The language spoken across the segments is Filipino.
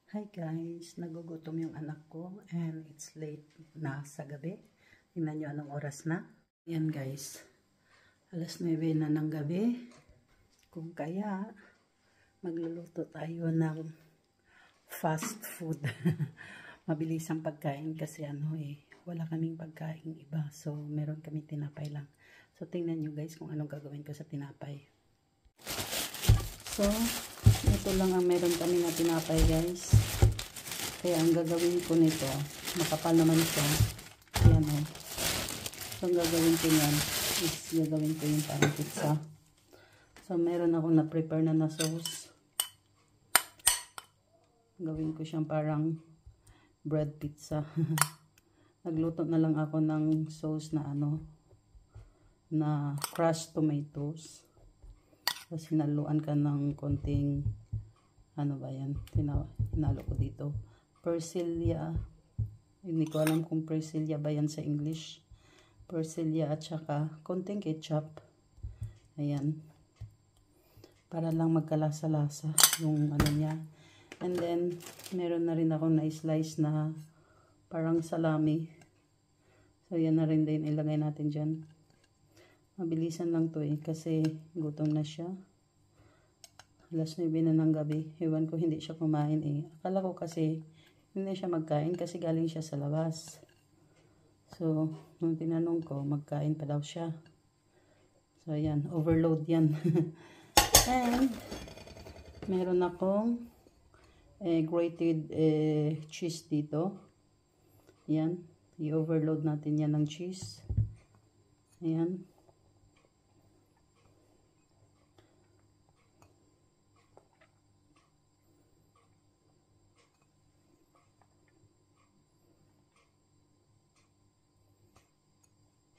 Hi guys, nagugutom yung anak ko and it's late na sa gabi. Tingnan nyo anong oras na. Yan guys, alas 9 na ng gabi. Kung kaya, magluluto tayo ng fast food. Mabilis ang pagkain kasi wala kaming pagkain iba. So, meron kami tinapay lang. So, tingnan nyo guys kung anong gagawin ko sa tinapay. So, ito lang ang meron kami na tinapay guys. Kaya ang gagawin ko nito, makapal naman siya. Ayan o. So, ang gagawin ko yan is gagawin ko yung parang pizza. So, meron akong na-prepare na sauce. Gawin ko siyang parang bread pizza. Nagluto na lang ako ng sauce na na crushed tomatoes. Tapos hinaluan ka ng konting hinalo ko dito. Persilya. Hindi ko alam kung persilya ba yan sa English. Persilya at saka konting ketchup. Ayan. Para lang magkalasa-lasa yung niya. And then, meron na rin akong na-slice na parang salami. So, yan na rin din. Ilagay natin dyan. Mabilisan lang to kasi gutom na siya. Alas 9 na ng gabi. Ewan ko hindi siya kumain Akala ko kasi hindi siya magkain kasi galing siya sa labas. So, nung tinanong ko, magkain pa daw siya. So, ayan. Overload yan. And, meron akong grated cheese dito. Ayan. I-overload natin yan ng cheese. Ayan.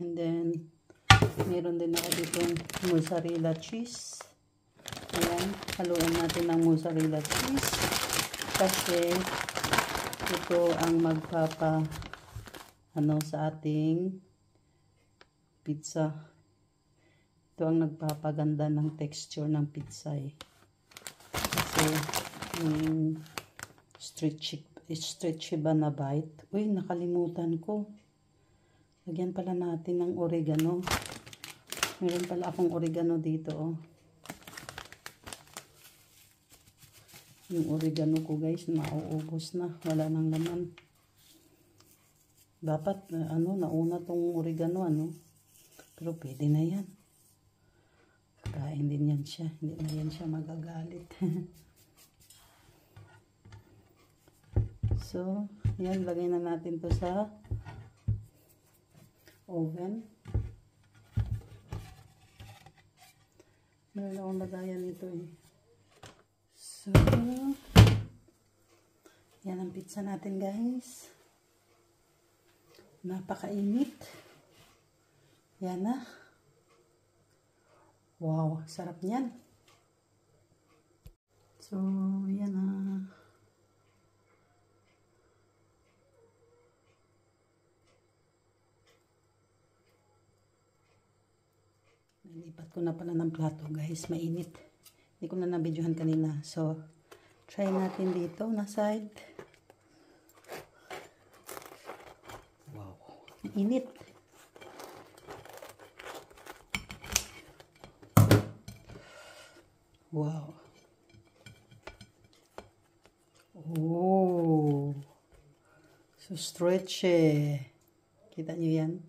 And then, meron din ako dito mozzarella cheese. Ayan, haluin natin ng mozzarella cheese. Kasi, ito ang magpapa, sa ating pizza. Ito ang nagpapaganda ng texture ng pizza Kasi, yung stretchy ba na bite. Uy, nakalimutan ko. Lagyan pala natin ng oregano. Meron pala akong oregano dito Yung oregano ko guys, mauubos na. Wala nang laman. Dapat, nauna tong oregano, Pero pwede na yan. Kain din yan siya. Hindi na yan siya magagalit. So, yan. Lagay na natin to sa oven. Meron akong lagayan nito So, yan ang pizza natin guys. Napakainit. Yan na. Wow, sarap niyan. So, yan na. Nilipat ko na pala ng plato guys, mainit. Hindi ko na nabidyohan kanina. So, try natin dito na side. Wow, mainit. Wow. Oh. So stretchy. Kita nyo yan?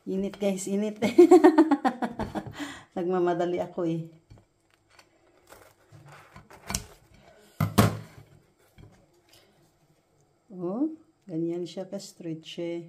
Init guys, init. Nagmamadali ako Oh, ganyan siya ka-stretchy.